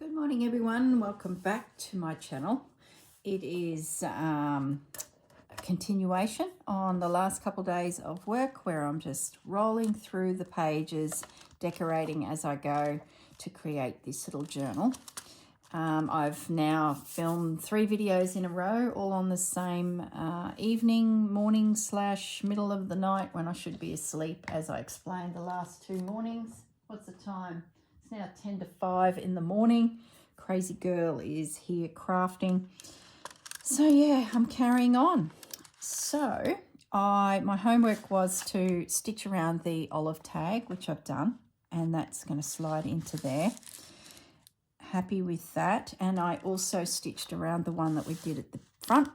Good morning everyone, welcome back to my channel. It is a continuation on the last couple of days of work where I'm just rolling through the pages, decorating as I go to create this little journal. I've now filmed 3 videos in a row, all on the same evening, morning / middle of the night when I should be asleep, as I explained the last 2 mornings. What's the time? It's now 10 to 5 in the morning. Crazy girl is here crafting. So yeah, I'm carrying on. So my homework was to stitch around the olive tag, which I've done, and that's going to slide into there. Happy with that. And I also stitched around the one that we did at the front.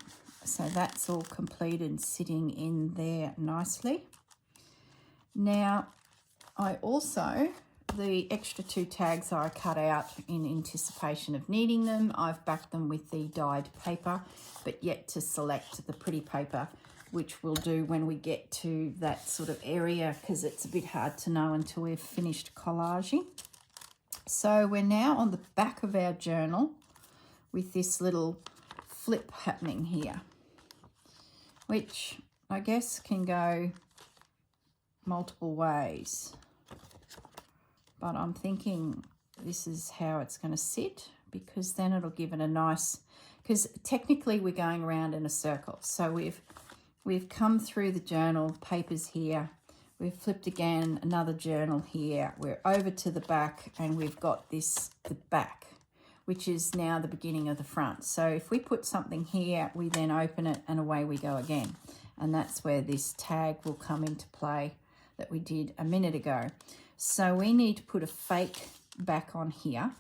So that's all completed, sitting in there nicely. Now, I also, the extra 2 tags I cut out in anticipation of needing them, I've backed them with the dyed paper, but yet to select the pretty paper, which we'll do when we get to that sort of area, because it's a bit hard to know until we've finished collaging. So we're now on the back of our journal with this little flip happening here, which I guess can go multiple ways. But I'm thinking this is how it's going to sit, because then it'll give it a nice, because technically we're going around in a circle. So we've come through the journal, papers here, we've flipped again, another journal here, we're over to the back, and we've got this, the back, which is now the beginning of the front. So if we put something here, we then open it and away we go again. And that's where this tag will come into play that we did a minute ago. So we need to put a fake back on here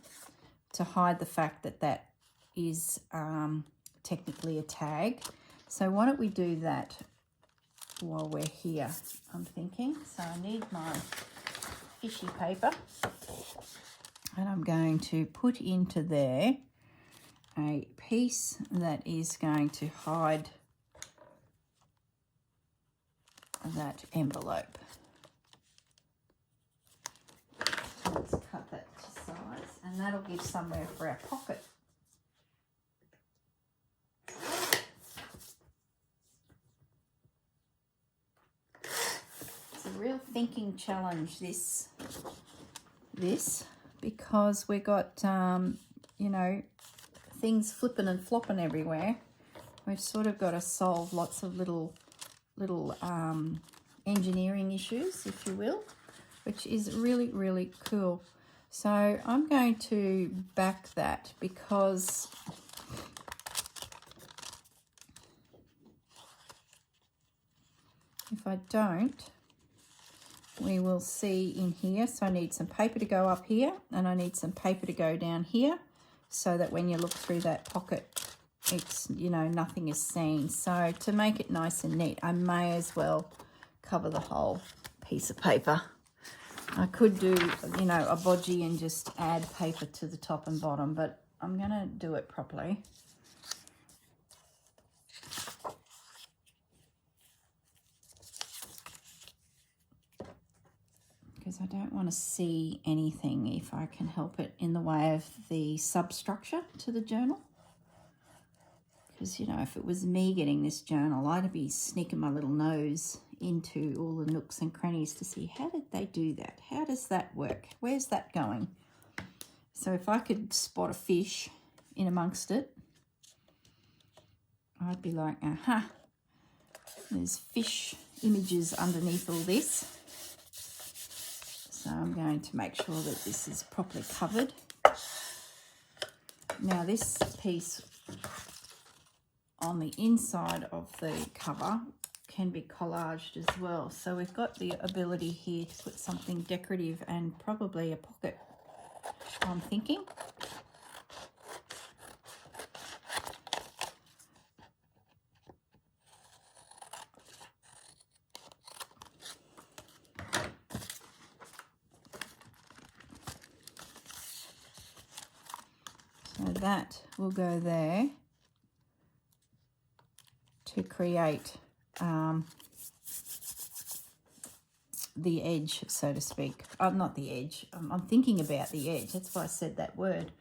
to hide the fact that that is technically a tag. So why don't we do that while we're here, I'm thinking. So I need my fishy paper, and I'm going to put into there a piece that is going to hide that envelope. Let's cut that to size, and that'll give somewhere for our pocket. It's a real thinking challenge, this because we got you know, things flipping and flopping everywhere. We've sort of got to solve lots of little engineering issues, if you will, which is really, really cool. So I'm going to back that, because if I don't, we will see in here. So I need some paper to go up here, and I need some paper to go down here, so that when you look through that pocket, it's, you know, nothing is seen. So to make it nice and neat, I may as well cover the whole piece of paper. I could do, you know, a bodgy and just add paper to the top and bottom, but I'm going to do it properly. Because I don't want to see anything, if I can help it, in the way of the substructure to the journal. Because, you know, if it was me getting this journal, I'd be sneaking my little nose into all the nooks and crannies to see, how did they do that? How does that work? Where's that going? So if I could spot a fish in amongst it, I'd be like, aha, there's fish images underneath all this. So I'm going to make sure that this is properly covered. Now this piece on the inside of the cover can be collaged as well. So we've got the ability here to put something decorative and probably a pocket, I'm thinking. So that will go there to create the edge, so to speak. Not the edge. I'm thinking about the edge. That's why I said that word.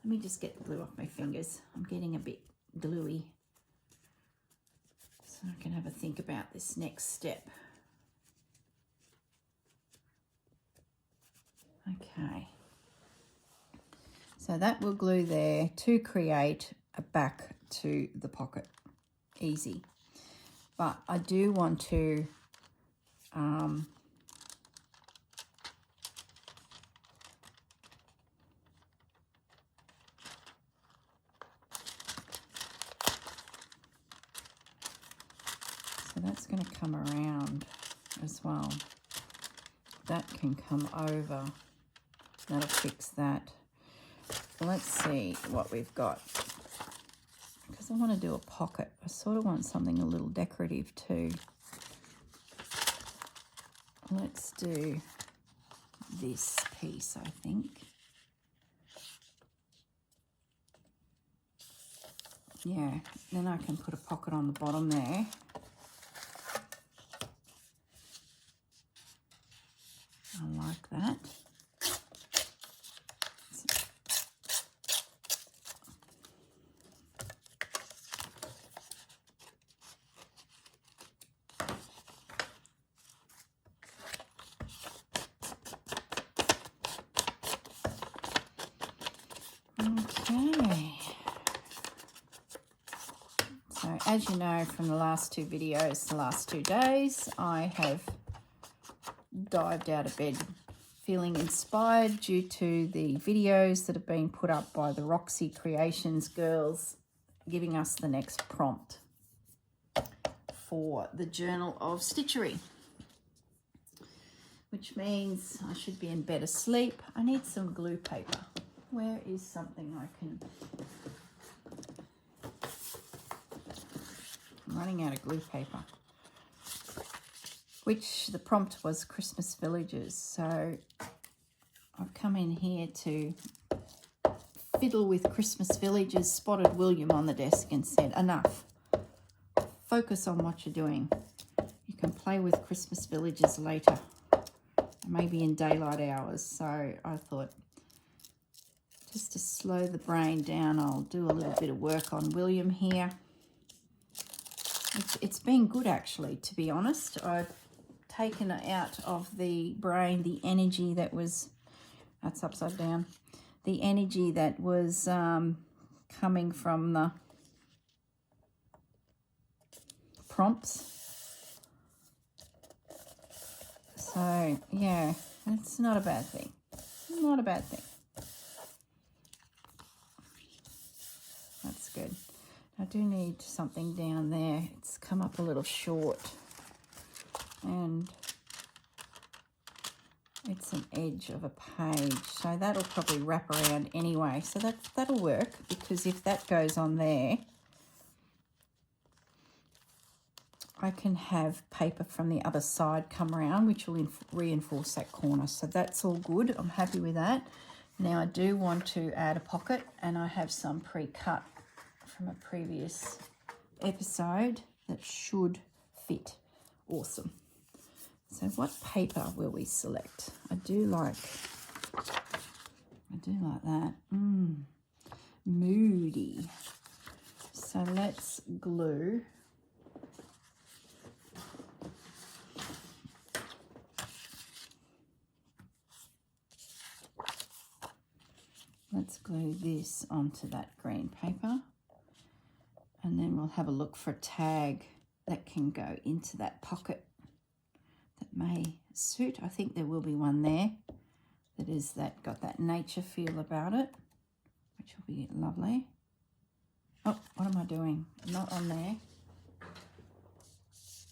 Let me just get the glue off my fingers. I'm getting a bit gluey. So I can have a think about this next step. Okay. So that will glue there to create a back to the pocket. Easy. But I do want to so that's going to come around as well. That can come over. That'll fix that. Let's see what we've got. Because I want to do a pocket. I sort of want something a little decorative too. Let's do this piece, I think. Yeah, then I can put a pocket on the bottom there. I like that. Okay. So as you know from the last two videos, the last 2 days, I have dived out of bed feeling inspired due to the videos that have been put up by the Roxy Creations girls giving us the next prompt for the Journal of Stitchery, which means I should be in bed asleep. I need some glue paper. Where is something I can... I'm running out of glue paper. Which the prompt was Christmas villages. So I've come in here to fiddle with Christmas villages, spotted William on the desk and said, enough. Focus on what you're doing. You can play with Christmas villages later, maybe in daylight hours. So I thought, just to slow the brain down, I'll do a little bit of work on William here. It's been good, actually, to be honest. I've taken out of the brain the energy that was, that's upside down, the energy that was coming from the prompts. So, yeah, it's not a bad thing. Not a bad thing. That's good. I do need something down there. It's come up a little short. And it's an edge of a page. So that'll probably wrap around anyway. So that'll work, because if that goes on there, I can have paper from the other side come around, which will reinforce that corner. So that's all good. I'm happy with that. Now I do want to add a pocket, and I have some pre-cut from a previous episode that should fit. Awesome. So what paper will we select? I do like that. Moody. So let's glue. Let's glue this onto that green paper. And then we'll have a look for a tag that can go into that pocket that may suit. I think there will be one there that is got that nature feel about it, which will be lovely. Oh, what am I doing? Not on there.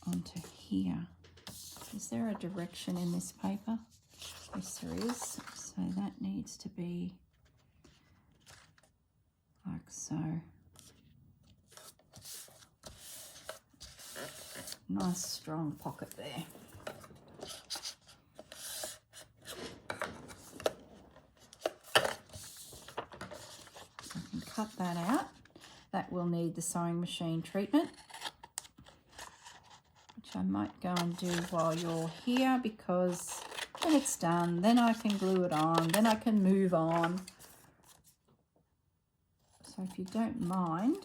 Onto here. Is there a direction in this paper? Yes, there is. So that needs to be like so. Nice strong pocket there. So I can cut that out. That will need the sewing machine treatment, which I might go and do while you're here, because when it's done, then I can glue it on, then I can move on. So if you don't mind,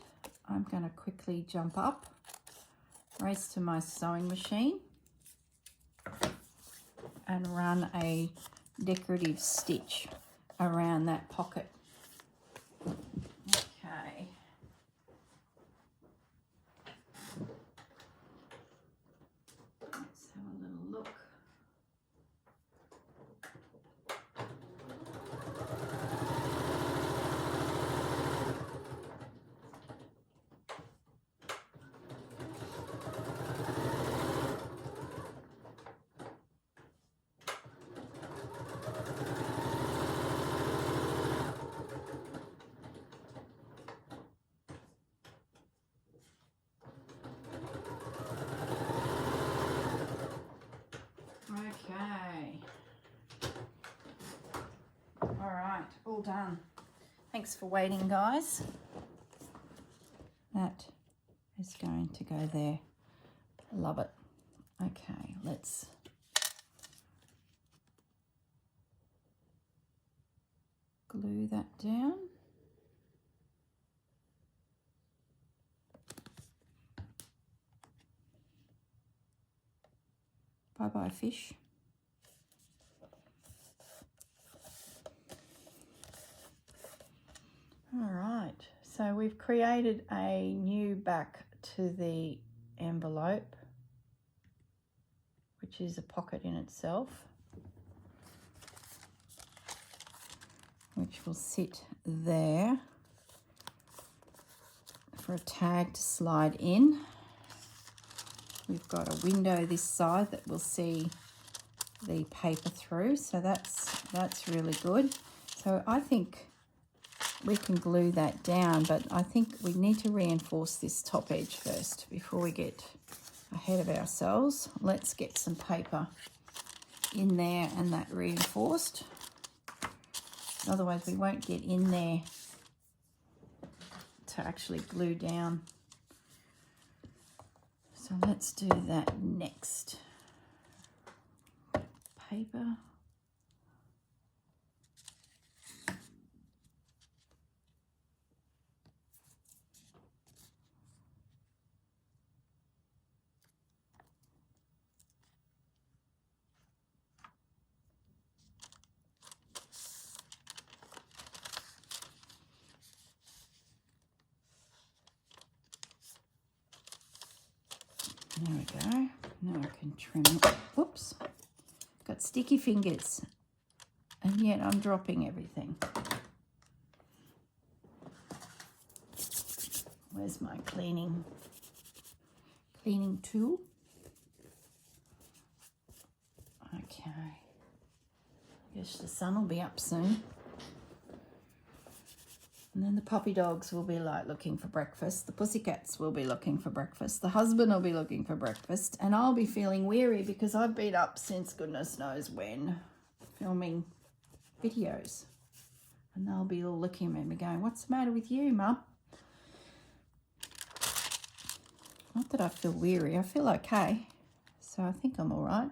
I'm going to quickly jump up, race to my sewing machine and run a decorative stitch around that pocket. Okay. Let's have a little look. Okay. All right, all done. Thanks for waiting, guys. That is going to go there. Love it. Okay, let's glue that down. Bye-bye, fish. All right, so we've created a new back to the envelope, which is a pocket in itself, which will sit there for a tag to slide in. We've got a window this side that will see the paper through, so that's really good. So I think we can glue that down, but I think we need to reinforce this top edge first before we get ahead of ourselves. Let's get some paper in there and that reinforced. Otherwise we won't get in there to actually glue down. So let's do that next. Paper. There we go. Now I can trim it. Whoops. Got sticky fingers. And yet I'm dropping everything. Where's my cleaning tool? Okay. I guess the sun will be up soon. And then the puppy dogs will be like looking for breakfast. The pussycats will be looking for breakfast. The husband will be looking for breakfast. And I'll be feeling weary because I've been up since goodness knows when filming videos. And they'll be all looking at me going, what's the matter with you, Mum? Not that I feel weary. I feel okay. So I think I'm all right.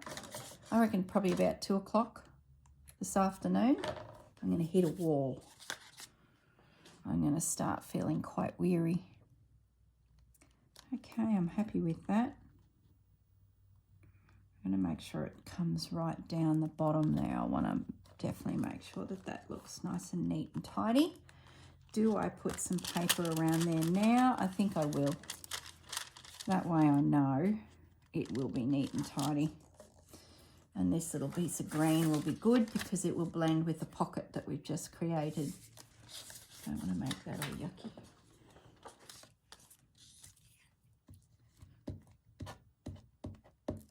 I reckon probably about 2 o'clock this afternoon, I'm going to hit a wall. I'm going to start feeling quite weary. Okay, I'm happy with that. I'm going to make sure it comes right down the bottom there. I want to definitely make sure that that looks nice and neat and tidy. Do I put some paper around there now? I think I will. That way I know it will be neat and tidy. And this little piece of green will be good because it will blend with the pocket that we've just created. Don't want to make that all yucky.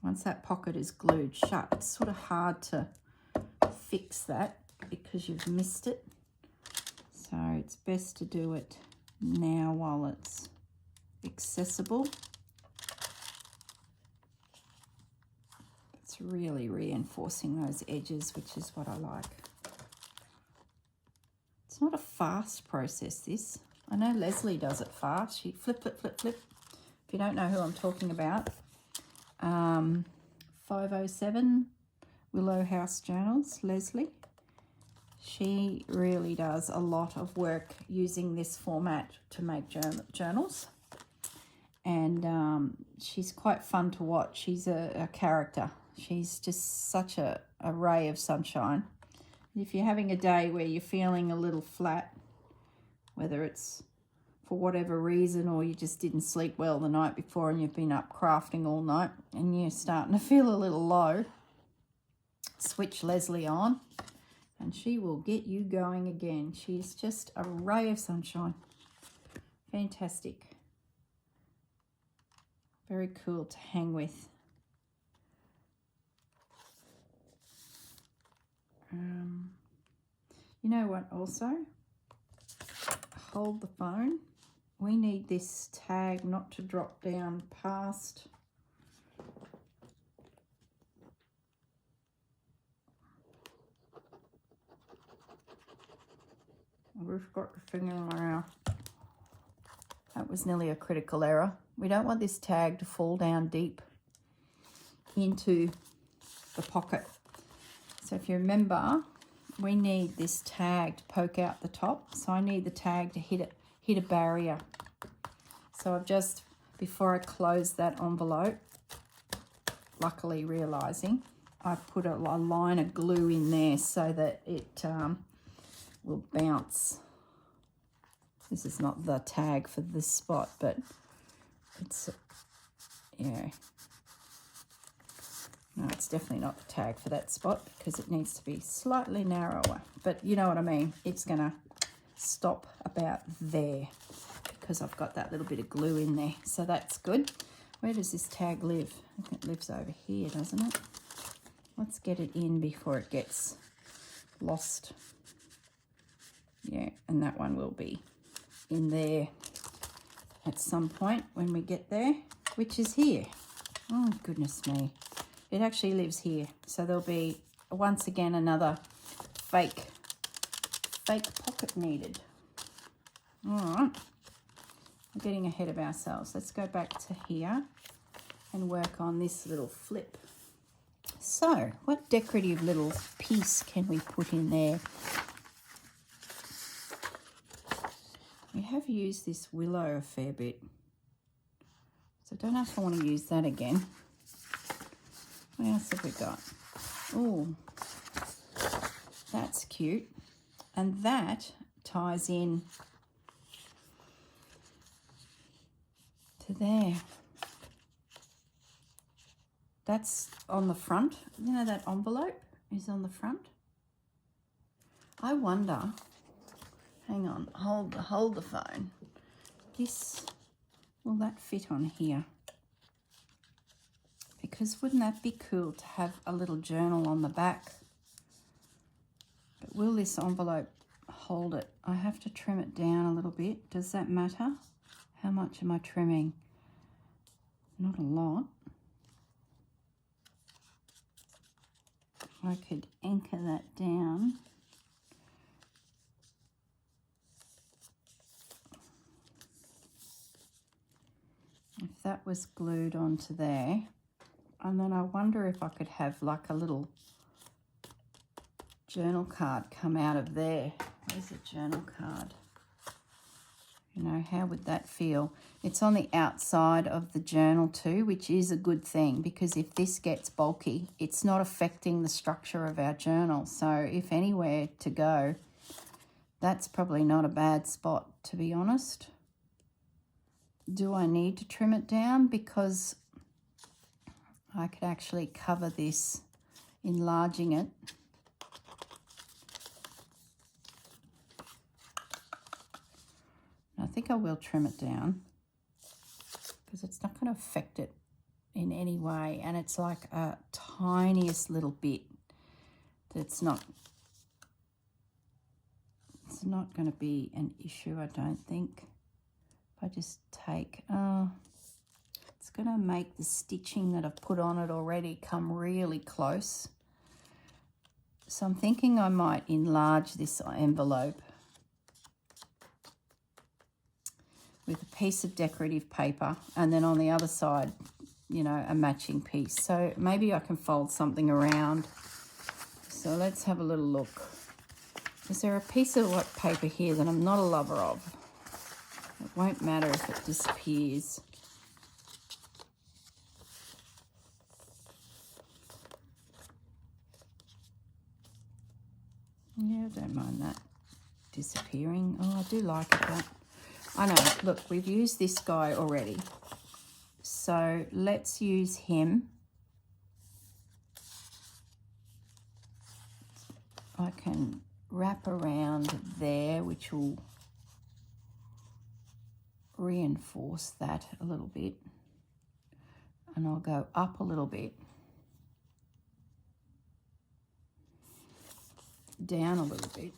Once that pocket is glued shut, it's sort of hard to fix that because you've missed it. So it's best to do it now while it's accessible. It's really reinforcing those edges, which is what I like. It's not a fast process, this. I know Leslie does it fast. She flip, flip, flip, flip. If you don't know who I'm talking about, 507 Willow House Journals, Leslie. She really does a lot of work using this format to make journals. And she's quite fun to watch. She's a character. She's just such a ray of sunshine. If you're having a day where you're feeling a little flat, whether it's for whatever reason or you just didn't sleep well the night before and you've been up crafting all night and you're starting to feel a little low, switch Leslie on and she will get you going again. She's just a ray of sunshine. Fantastic. Very cool to hang with. You know what also? Hold the phone. We need this tag not to drop down past we've got the finger around. That was nearly a critical error. We don't want this tag to fall down deep into the pocket. So if you remember, we need this tag to poke out the top. So I need the tag to hit a barrier. So I've just, before I close that envelope, luckily realizing, I've put a line of glue in there so that it will bounce. This is not the tag for this spot, but it's, yeah. No, it's definitely not the tag for that spot because it needs to be slightly narrower. But you know what I mean. It's going to stop about there because I've got that little bit of glue in there. So that's good. Where does this tag live? I think it lives over here, doesn't it? Let's get it in before it gets lost. Yeah, and that one will be in there at some point when we get there, which is here. Oh, goodness me. It actually lives here. So there'll be, once again, another fake pocket needed. All right. We're getting ahead of ourselves. Let's go back to here and work on this little flip. So, what decorative little piece can we put in there? We have used this Willow a fair bit. So I don't know if I want to use that again. What else have we got? Oh, that's cute. And that ties in to there. That's on the front. You know that envelope is on the front? I wonder, hang on, hold the phone. Will that fit on here? Because wouldn't that be cool to have a little journal on the back? But will this envelope hold it? I have to trim it down a little bit. Does that matter? How much am I trimming? Not a lot. I could anchor that down. If that was glued onto there. And then I wonder if I could have like a little journal card come out of there. Where's the journal card? You know, how would that feel? It's on the outside of the journal too, which is a good thing because if this gets bulky, it's not affecting the structure of our journal. So if anywhere to go, that's probably not a bad spot, to be honest. Do I need to trim it down? Because I could actually cover this, enlarging it. I think I will trim it down because it's not going to affect it in any way. And it's like a tiniest little bit that's not, it's not going to be an issue, I don't think. If I just take, it's going to make the stitching that I've put on it already come really close. So I'm thinking I might enlarge this envelope with a piece of decorative paper and then on the other side, you know, a matching piece. So maybe I can fold something around. So let's have a little look. Is there a piece of what paper here that I'm not a lover of? It won't matter if it disappears. Yeah, I don't mind that disappearing. Oh, I do like it, but I know, look, we've used this guy already. So let's use him. I can wrap around there, which will reinforce that a little bit. And I'll go up a little bit. Down a little bit.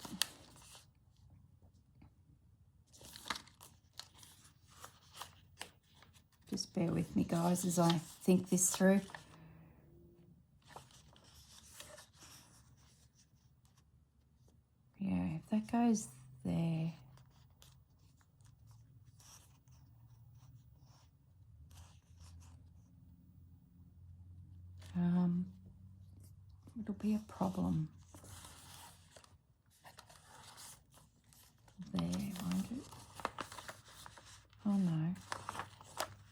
Just bear with me, guys, as I think this through. Yeah, if that goes there. It'll be a problem there, won't it? Oh no,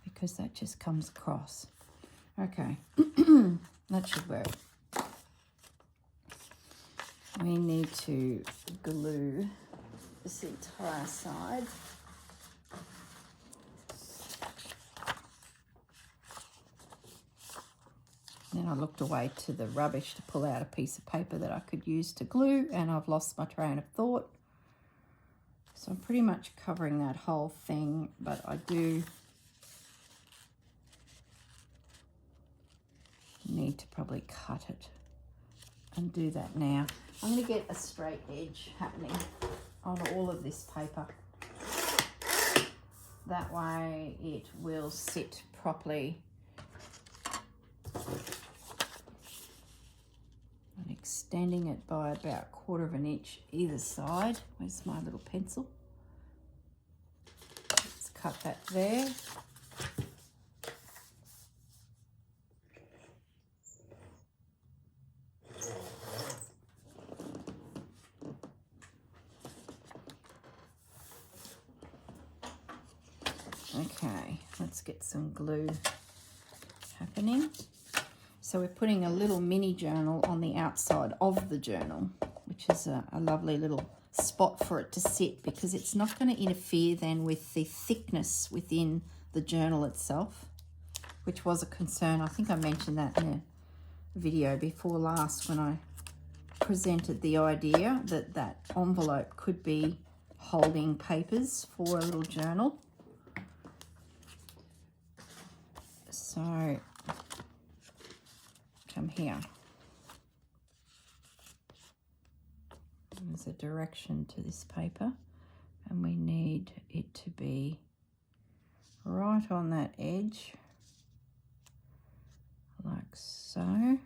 because that just comes across. Okay, that should work. We need to glue this entire side. Then I looked away to the rubbish to pull out a piece of paper that I could use to glue, and I've lost my train of thought. So I'm pretty much covering that whole thing, but I do need to probably cut it and do that now. I'm going to get a straight edge happening on all of this paper. That way it will sit properly. I'm extending it by about 1/4 inch either side. Where's my little pencil? Let's cut that there. Okay, let's get some glue happening. So we're putting a little mini journal on the outside of the journal, which is a lovely little spot for it to sit, because it's not going to interfere then with the thickness within the journal itself, which was a concern. I think I mentioned that in a video before last when I presented the idea that that envelope could be holding papers for a little journal. So come here. There's a direction to this paper, and we need it to be right on that edge, like so,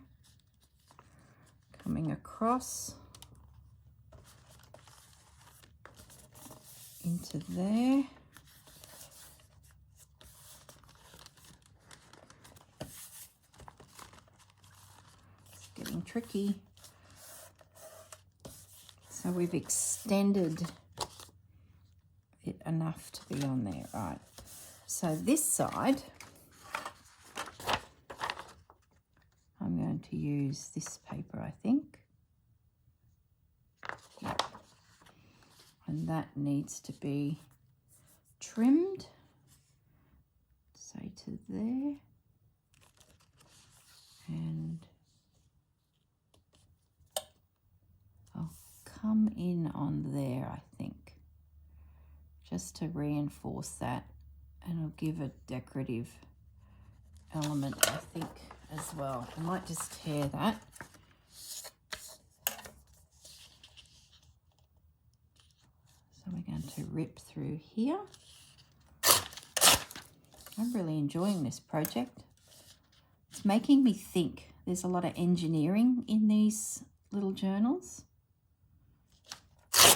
coming across into there. It's getting tricky. So we've extended it enough to be on there, right? So this side, I'm going to use this paper, I think. Yep. And that needs to be trimmed, say to there, and I'll come in on there, I think, just to reinforce that, and it'll give a decorative element, I think, as well. I might just tear that. So we're going to rip through here. I'm really enjoying this project. It's making me think. There's a lot of engineering in these little journals.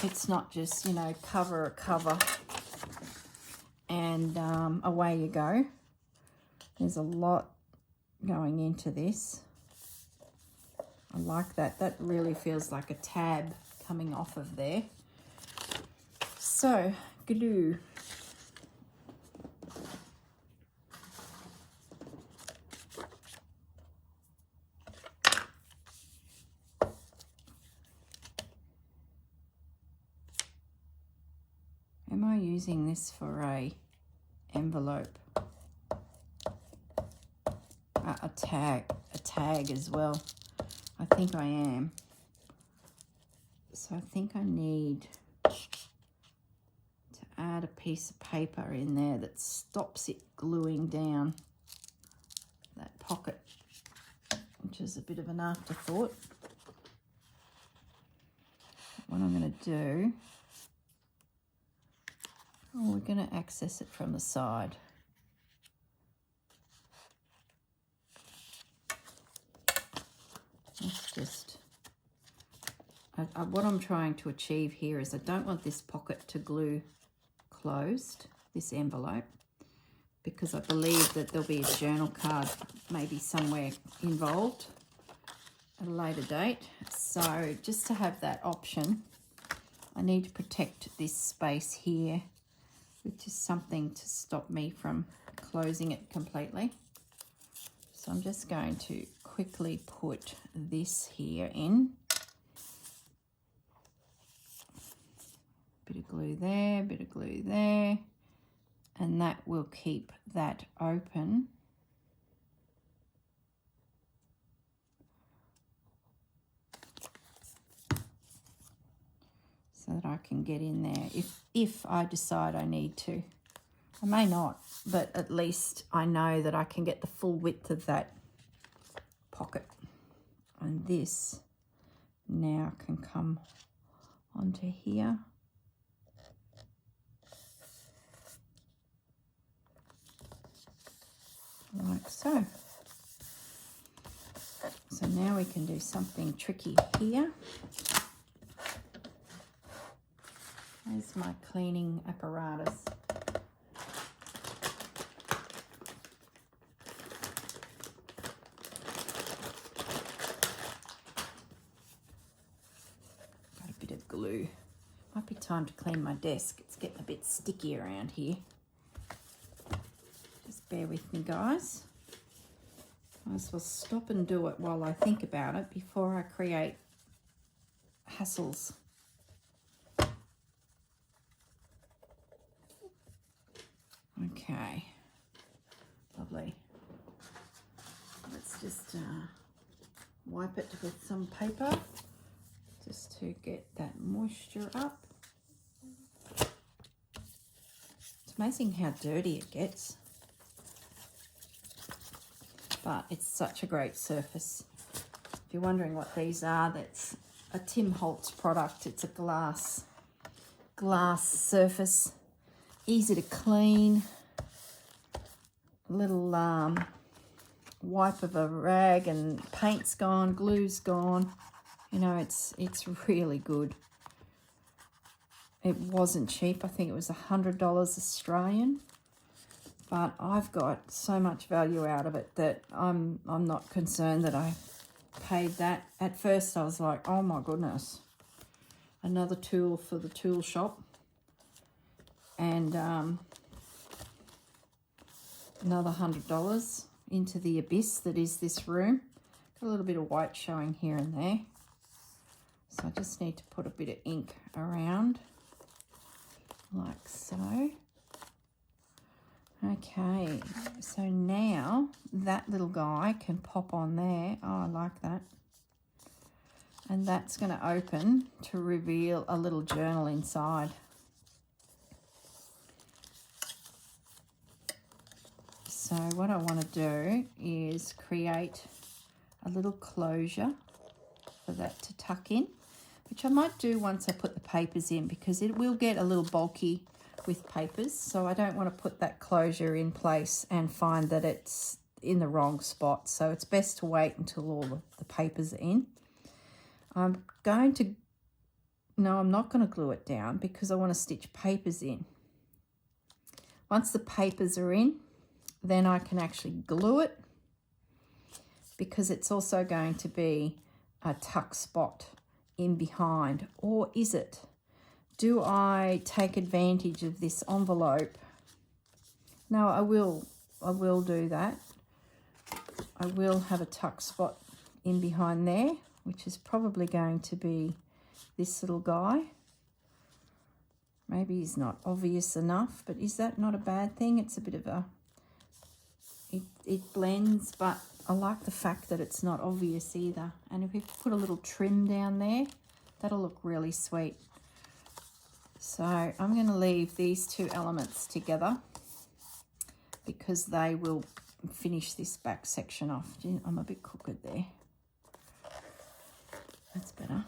It's not just, you know, cover a cover and away you go. There's a lot going into this. I like that. That really feels like a tab coming off of there. So, glue. Am I using this for a envelope? A tag as well. I think I am. So I think I need to add a piece of paper in there that stops it gluing down that pocket, which is a bit of an afterthought. What I'm going to do, we're going to access it from the side. It's just, what I'm trying to achieve here is I don't want this pocket to glue closed, this envelope, because I believe that there'll be a journal card maybe somewhere involved at a later date. So just to have that option, I need to protect this space here, which is something to stop me from closing it completely. So I'm just going to quickly put this here in. Bit of glue there, bit of glue there, and that will keep that open. So that I can get in there if I decide I need to. I may not, but at least I know that I can get the full width of that pocket. And this now can come onto here. Like so. So now we can do something tricky here. There's my cleaning apparatus. Got a bit of glue. Might be time to clean my desk. It's getting a bit sticky around here. Just bear with me, guys. I might as well stop and do it while I think about it before I create hassles. Okay, lovely. Let's just wipe it with some paper just to get that moisture up. It's amazing how dirty it gets, but it's such a great surface. If you're wondering what these are, that's a Tim Holtz product. It's a glass surface. Easy to clean. A little wipe of a rag and paint's gone, glue's gone. You know, it's really good. It wasn't cheap. I think it was $100 Australian, but I've got so much value out of it that I'm not concerned that I paid that. At first I was like, oh my goodness, another tool for the tool shop. And another $100 into the abyss that is this room. Got a little bit of white showing here and there. So I just need to put a bit of ink around, like so. Okay, so now that little guy can pop on there. Oh, I like that. And that's going to open to reveal a little journal inside. So what I want to do is create a little closure for that to tuck in, which I might do once I put the papers in, because it will get a little bulky with papers. So I don't want to put that closure in place and find that it's in the wrong spot. So it's best to wait until all of the papers are in. I'm not going to glue it down because I want to stitch papers in. Once the papers are in, then I can actually glue it, because it's also going to be a tuck spot in behind, or is it? Do I take advantage of this envelope? No, I will do that. I will have a tuck spot in behind there, which is probably going to be this little guy. Maybe he's not obvious enough, but is that not a bad thing? It's a bit of a, it blends, but I like the fact that it's not obvious either. And if we put a little trim down there, that'll look really sweet. So I'm going to leave these two elements together because they will finish this back section off. I'm a bit crooked there. That's better.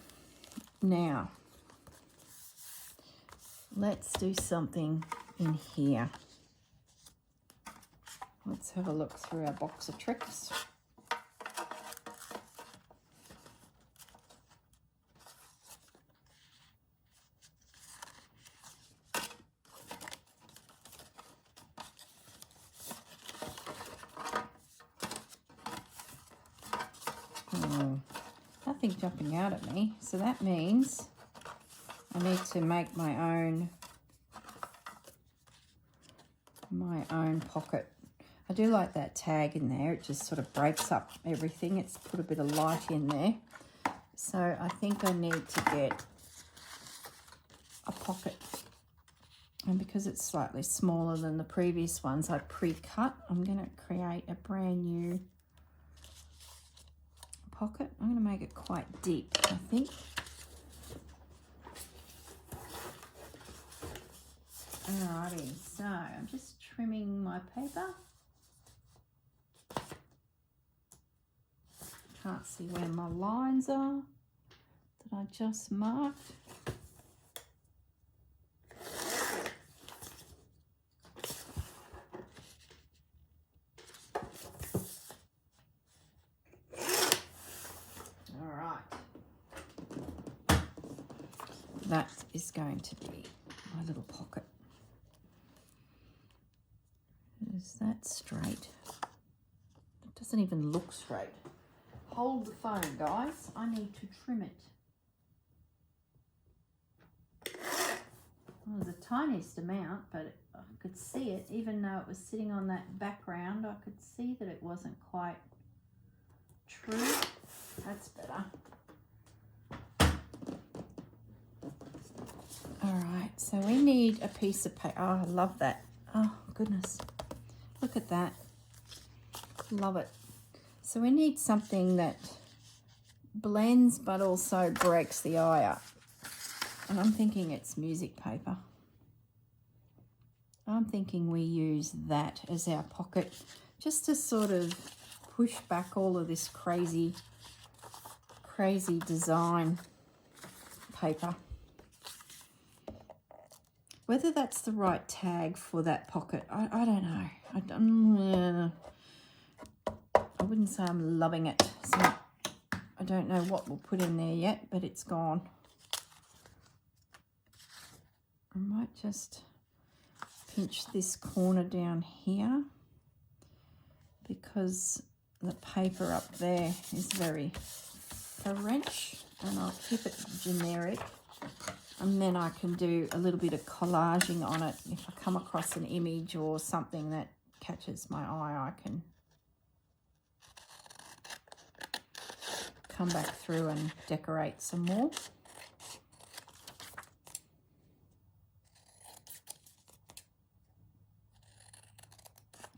Now, let's do something in here. Let's have a look through our box of tricks. Nothing jumping out at me, so that means I need to make my own pocket. I do like that tag in there. It just sort of breaks up everything. It's put a bit of light in there. So I think I need to get a pocket. And because it's slightly smaller than the previous ones I pre-cut, I'm going to create a brand new pocket. I'm going to make it quite deep, I think. Alrighty, so I'm just trimming my paper. Can't see where my lines are that I just marked. That is going to be my little pocket. Is that straight? It doesn't even look straight. Hold the phone, guys. I need to trim it. Well, the tiniest amount, but I could see it. Even though it was sitting on that background, I could see that it wasn't quite true. That's better. All right, so we need a piece of paper. Oh, I love that. Oh, goodness. Look at that. Love it. So we need something that blends but also breaks the eye up. And I'm thinking it's music paper. I'm thinking we use that as our pocket just to sort of push back all of this crazy design paper. Whether that's the right tag for that pocket, I don't know. I wouldn't say I'm loving it. So I don't know what we'll put in there yet, but it's gone. I might just pinch this corner down here because the paper up there is very French, and I'll keep it generic. And then I can do a little bit of collaging on it. If I come across an image or something that catches my eye, I can come back through and decorate some more.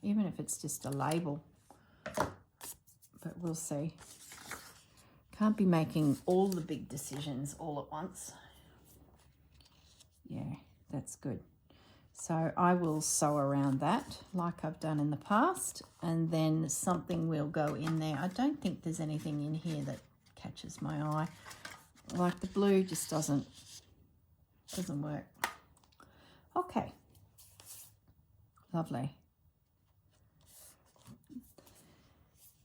Even if it's just a label, but we'll see. Can't be making all the big decisions all at once. Yeah, that's good. So I will sew around that like I've done in the past, and then something will go in there. I don't think there's anything in here that catches my eye. Like the blue just doesn't work. Okay. Lovely.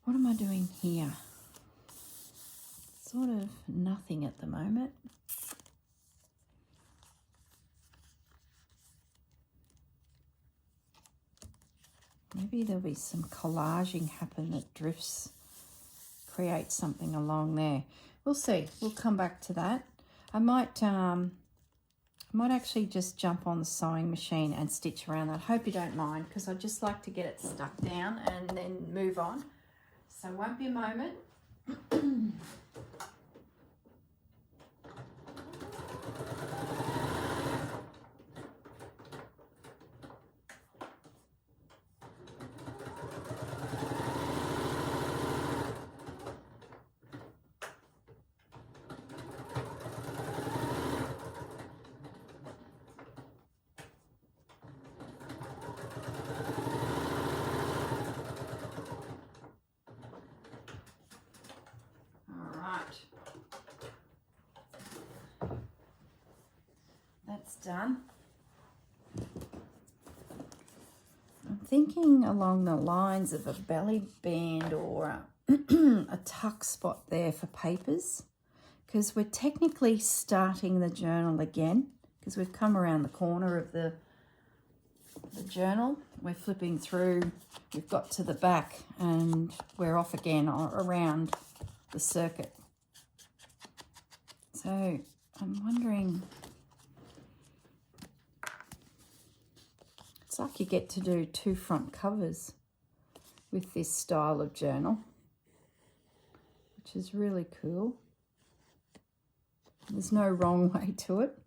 What am I doing here? Sort of nothing at the moment. Maybe there'll be some collaging happen that drifts, creates something along there. we'll see. We'll come back to that. I might actually just jump on the sewing machine and stitch around that. I hope you don't mind, because I just like to get it stuck down and then move on. So won't be a moment. That's done. I'm thinking along the lines of a belly band or a tuck spot there for papers, because we're technically starting the journal again, because we've come around the corner of the journal. We're flipping through, we've got to the back, and we're off again around the circuit. So I'm wondering, it's like you get to do 2 front covers with this style of journal, which is really cool. There's no wrong way to it.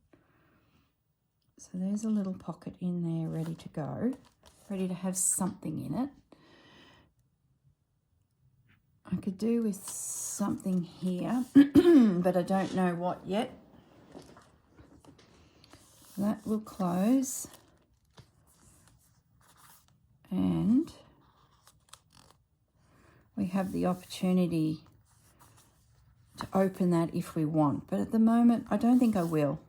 So there's a little pocket in there ready to go, ready to have something in it. I could do with something here, but I don't know what yet. That will close. And we have the opportunity to open that if we want. But at the moment, I don't think I will.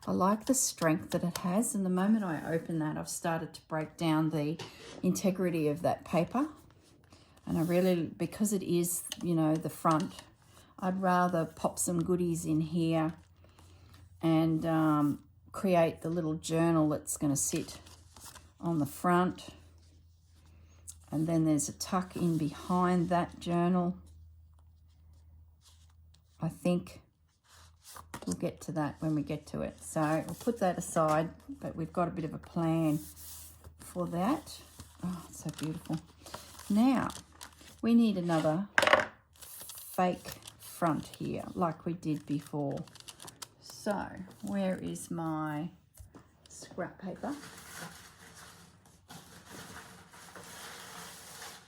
I like the strength that it has. And the moment I open that, I've started to break down the integrity of that paper. And I really, because it is, you know, the front, I'd rather pop some goodies in here and create the little journal that's going to sit on the front. And then there's a tuck in behind that journal. I think we'll get to that when we get to it. So we'll put that aside, but we've got a bit of a plan for that. Oh, it's so beautiful. Now, we need another fake front here, like we did before. So, where is my scrap paper?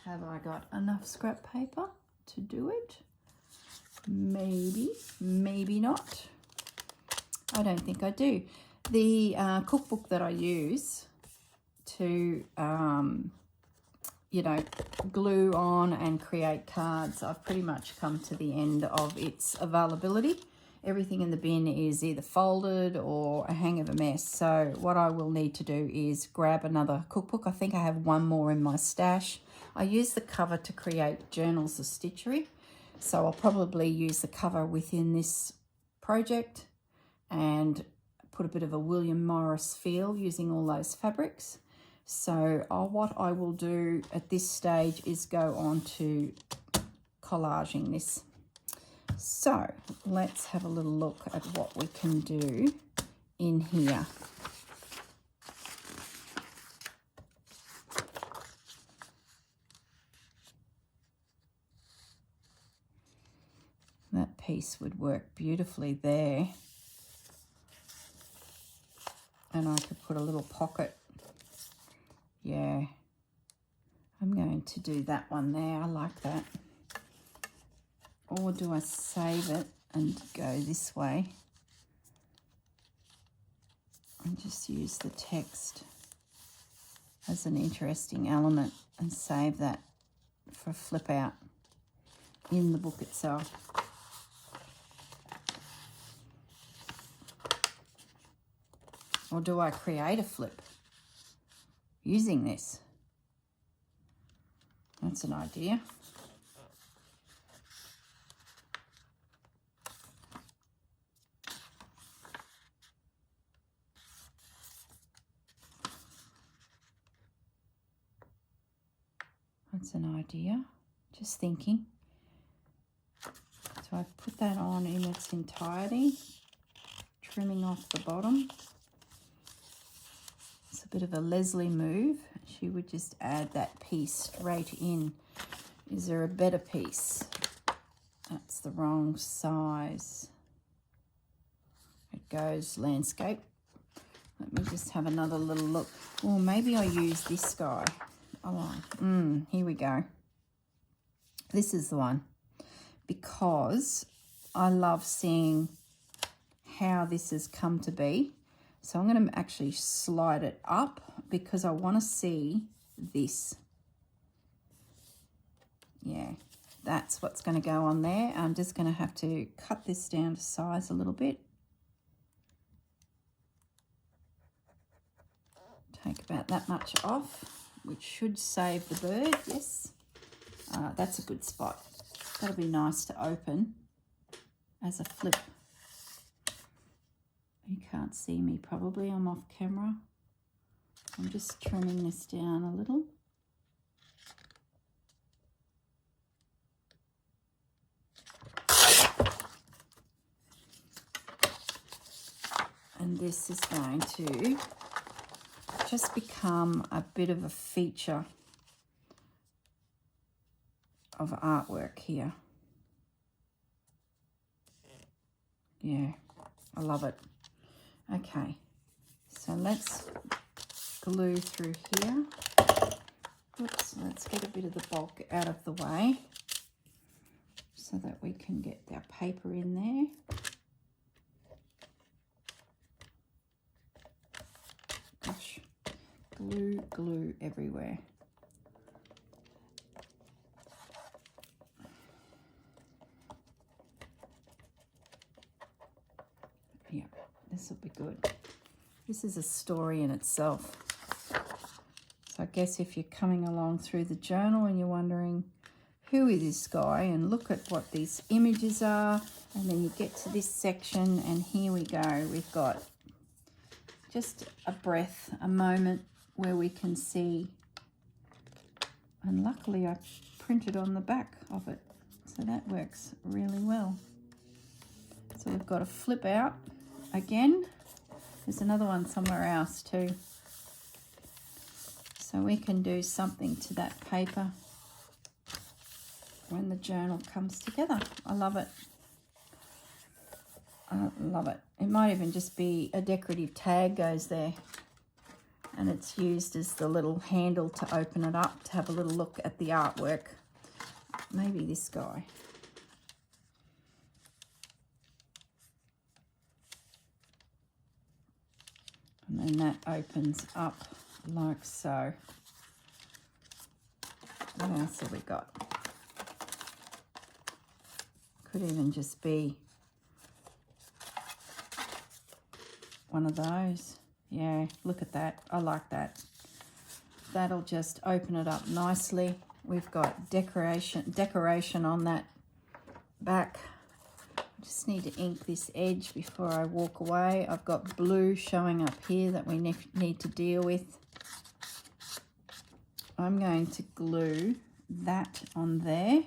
Have I got enough scrap paper to do it? Maybe, maybe not. I don't think I do. The cookbook that I use to, you know, glue on and create cards, I've pretty much come to the end of its availability. Everything in the bin is either folded or a hang of a mess. So what I will need to do is grab another cookbook. I think I have one more in my stash. I use the cover to create journals of stitchery. So I'll probably use the cover within this project and put a bit of a William Morris feel using all those fabrics. So what I will do at this stage is go on to collaging this. So let's have a little look at what we can do in here. That piece would work beautifully there. And I could put a little pocket. Yeah, I'm going to do that one there. I like that. Or do I save it and go this way and just use the text as an interesting element and save that for a flip out in the book itself? Or do I create a flip using this? That's an idea. That's an idea. Just thinking. So So I've put that on in its entirety, trimming off the bottom. It's a bit of a Leslie move. She would just add that piece straight in. Is there a better piece? That's the wrong size. It goes landscape. Let me just have another little look. Or maybe I use this guy. Oh, here we go. This is the one. Because I love seeing how this has come to be. So I'm going to actually slide it up because I want to see this. Yeah, that's what's going to go on there. I'm just going to have to cut this down to size a little bit. Take about that much off, which should save the bird. Yes, that's a good spot. That'll be nice to open as a flip. You can't see me probably, I'm off camera. I'm just trimming this down a little. And this is going to just become a bit of a feature of artwork here. Yeah, I love it. Okay, so let's glue through here. Oops, let's get a bit of the bulk out of the way so that we can get our paper in there. Gosh, glue everywhere. Yeah, this will be good. This is a story in itself. So I guess if you're coming along through the journal and you're wondering, who is this guy? And look at what these images are. And then you get to this section and here we go. We've got just a breath, a moment where we can see. And luckily I printed on the back of it. So that works really well. So we've got a flip out again. There's another one somewhere else too. So we can do something to that paper when the journal comes together. I love it. I love it. It might even just be a decorative tag goes there. And it's used as the little handle to open it up, to have a little look at the artwork. Maybe this guy. And then that opens up like so. What else have we got? Could even just be one of those. Yeah, look at that. I like that. That'll just open it up nicely. We've got decoration on that back. I just need to ink this edge before I walk away. I've got blue showing up here that we need to deal with. I'm going to glue that on there,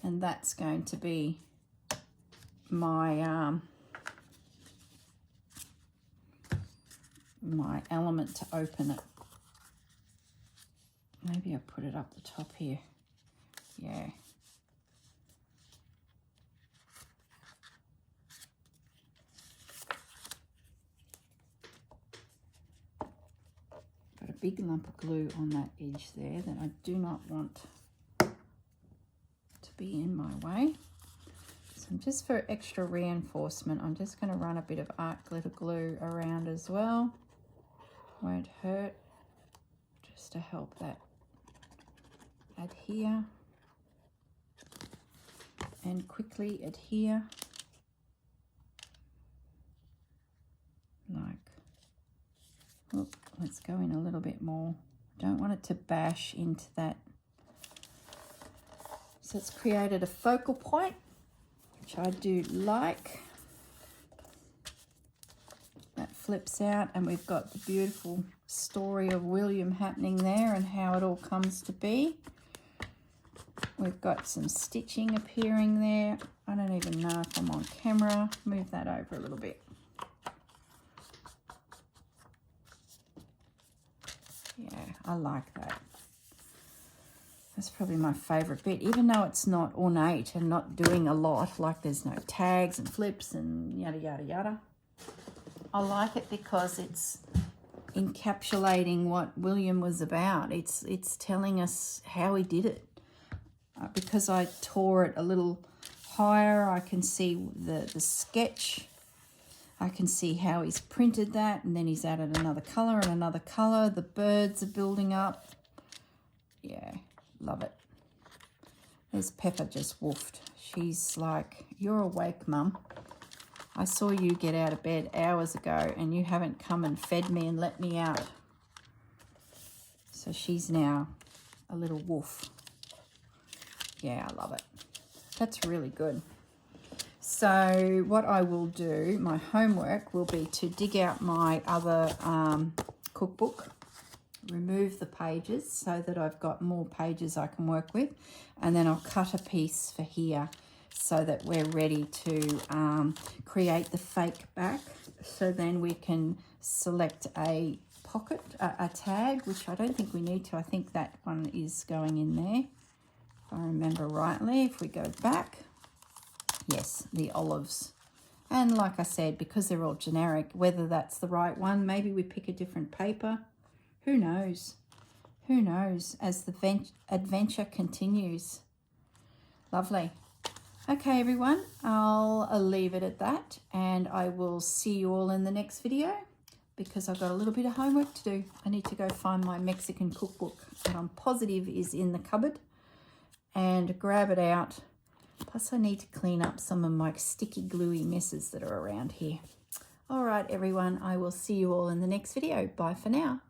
and that's going to be my my element to open it. Maybe I'll put it up the top here. Yeah. Got a big lump of glue on that edge there that I do not want to be in my way. So just for extra reinforcement, I'm just going to run a bit of art glitter glue around as well. Won't hurt, just to help that adhere and quickly adhere. Like, oh, let's go in a little bit more. Don't want it to bash into that. So it's created a focal point, which I do like. That flips out, and we've got the beautiful story of William happening there and how it all comes to be. We've got some stitching appearing there. I don't even know if I'm on camera. Move that over a little bit. Yeah, I like that. That's probably my favourite bit, even though it's not ornate and not doing a lot, like there's no tags and flips and yada, yada, yada. I like it because it's encapsulating what William was about. It's telling us how he did it. Because I tore it a little higher, I can see the sketch. I can see how he's printed that, and then he's added another colour and another colour. The birds are building up. Yeah, love it. There's Pepper just woofed. She's like, you're awake, Mum. I saw you get out of bed hours ago and you haven't come and fed me and let me out. So she's now a little woof. Yeah, I love it. That's really good. So what I will do, my homework will be to dig out my other cookbook, remove the pages so that I've got more pages I can work with, and then I'll cut a piece for here so that we're ready to create the fake back. So then we can select a pocket, a tag, which I don't think we need to. I think that one is going in there, if I remember rightly. If we go back, yes, the olives. And like I said, because they're all generic, whether that's the right one, maybe we pick a different paper. Who knows? Who knows as the adventure continues. Lovely. Okay, everyone, I'll leave it at that, and I will see you all in the next video because I've got a little bit of homework to do. I need to go find my Mexican cookbook that I'm positive is in the cupboard and grab it out. Plus, I need to clean up some of my sticky gluey messes that are around here. All right, everyone, I will see you all in the next video. Bye for now.